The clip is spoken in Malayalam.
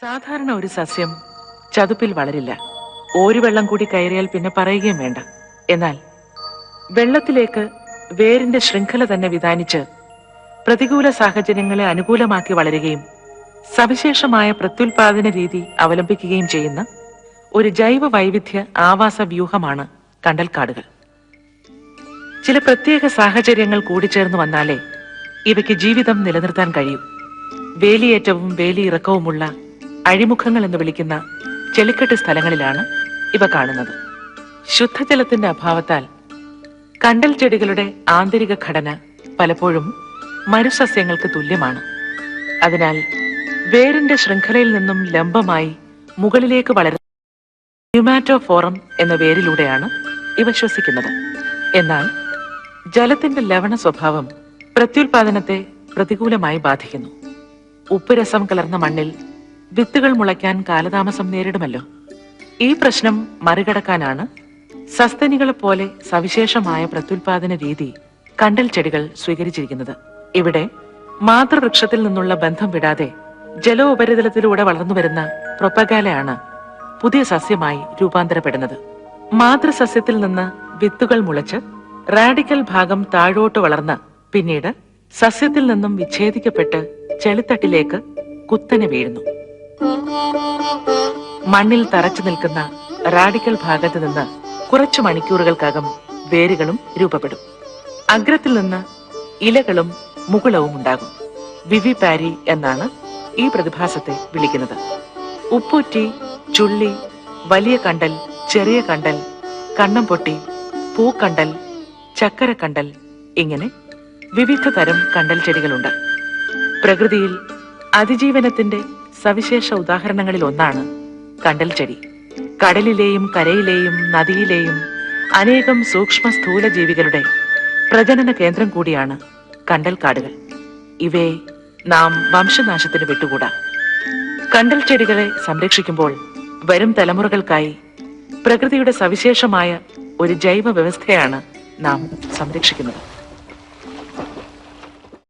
സാധാരണ ഒരു സസ്യം ചതുപ്പിൽ വളരില്ല. ഓരുവെള്ളം കൂടി കയറിയാൽ പിന്നെ പറയുകയും വേണ്ട. എന്നാൽ വെള്ളത്തിലേക്ക് വേരിന്റെ ശൃംഖല തന്നെ വിധാനിച്ച് പ്രതികൂല സാഹചര്യങ്ങളെ അനുകൂലമാക്കി വളരുകയും സവിശേഷമായ പ്രത്യുൽപാദന രീതി അവലംബിക്കുകയും ചെയ്യുന്ന ഒരു ജൈവ വൈവിധ്യ ആവാസ വ്യൂഹമാണ് കണ്ടൽക്കാടുകൾ. ചില പ്രത്യേക സാഹചര്യങ്ങൾ കൂടിച്ചേർന്ന് വന്നാലേ ഇവയ്ക്ക് ജീവിതം നിലനിർത്താൻ കഴിയൂ. വേലിയേറ്റവും വേലിയിറക്കവുമുള്ള അഴിമുഖങ്ങൾ എന്ന് വിളിക്കുന്ന ചെളിക്കെട്ട് സ്ഥലങ്ങളിലാണ് ഇവ കാണുന്നത്. ശുദ്ധജലത്തിന്റെ അഭാവത്താൽ കണ്ടൽ ചെടികളുടെ ആന്തരിക ഘടന പലപ്പോഴും മരുസസ്യങ്ങൾക്ക് തുല്യമാണ്. അതിനാൽ വേരിന്റെ ശൃംഖലയിൽ നിന്നും ലംബമായി മുകളിലേക്ക് വളരുന്ന ന്യൂമാറ്റോഫോറം എന്ന വേരിലൂടെയാണ് ഇവ ശ്വസിക്കുന്നത്. എന്നാൽ ജലത്തിന്റെ ലവണ സ്വഭാവം പ്രത്യുൽപാദനത്തെ പ്രതികൂലമായി ബാധിക്കുന്നു. ഉപ്പുരസം കലർന്ന മണ്ണിൽ വിത്തുകൾ മുളയ്ക്കാൻ കാലതാമസം നേരിടുമല്ലോ. ഈ പ്രശ്നം മറികടക്കാനാണ് സസ്തനികളെ പോലെ സവിശേഷമായ പ്രത്യുൽപാദന രീതി കണ്ടൽ ചെടികൾ സ്വീകരിച്ചിരിക്കുന്നത്. ഇവിടെ മാതൃവൃക്ഷത്തിൽ നിന്നുള്ള ബന്ധം വിടാതെ ജലോപരിതലത്തിലൂടെ വളർന്നുവരുന്ന പ്രൊപ്പഗാലയാണ് പുതിയ സസ്യമായി രൂപാന്തരപ്പെടുന്നത്. മാതൃസസ്യത്തിൽ നിന്ന് വിത്തുകൾ മുളച്ച് റാഡിക്കൽ ഭാഗം താഴോട്ട് വളർന്ന് പിന്നീട് സസ്യത്തിൽ നിന്നും വിച്ഛേദിക്കപ്പെട്ട് ചെളിത്തട്ടിലേക്ക് കുത്തനെ വീഴുന്നു. മണ്ണിൽ തറച്ചു നിൽക്കുന്ന റാഡിക്കൽ ഭാഗത്ത് നിന്ന് കുറച്ചു മണിക്കൂറുകൾക്കകം വേരുകളും രൂപപ്പെടും. അഗ്രത്തിൽ നിന്ന് ഇലകളും മുകുളവും ഉണ്ടാകും. വിവിപാരി എന്നാണ് ഈ പ്രതിഭാസത്തെ വിളിക്കുന്നത്. ഉപ്പൂറ്റി, ചുള്ളി, വലിയ കണ്ടൽ, ചെറിയ കണ്ടൽ, കണ്ണംപൊട്ടി, പൂക്കണ്ടൽ, ചക്കരക്കണ്ടൽ, ഇങ്ങനെ വിവിധ തരം കണ്ടൽ ചെടികളുണ്ട്. പ്രകൃതിയിൽ അതിജീവനത്തിന്റെ സവിശേഷ ഉദാഹരണങ്ങളിൽ ഒന്നാണ് കണ്ടൽ ചെടി. കടലിലെയും കരയിലെയും നദിയിലെയും അനേകം സൂക്ഷ്മ സ്ഥൂല ജീവികളുടെ പ്രജനന കേന്ദ്രം കൂടിയാണ് കണ്ടൽക്കാടുകൾ. ഇവയെ നാം വംശനാശത്തിന് വിട്ടുകൂടാ. കണ്ടൽ ചെടികളെ സംരക്ഷിക്കുമ്പോൾ വരും തലമുറകൾക്കായി പ്രകൃതിയുടെ സവിശേഷമായ ഒരു ജൈവ വ്യവസ്ഥയാണ് നാം സംരക്ഷിക്കുന്നത്.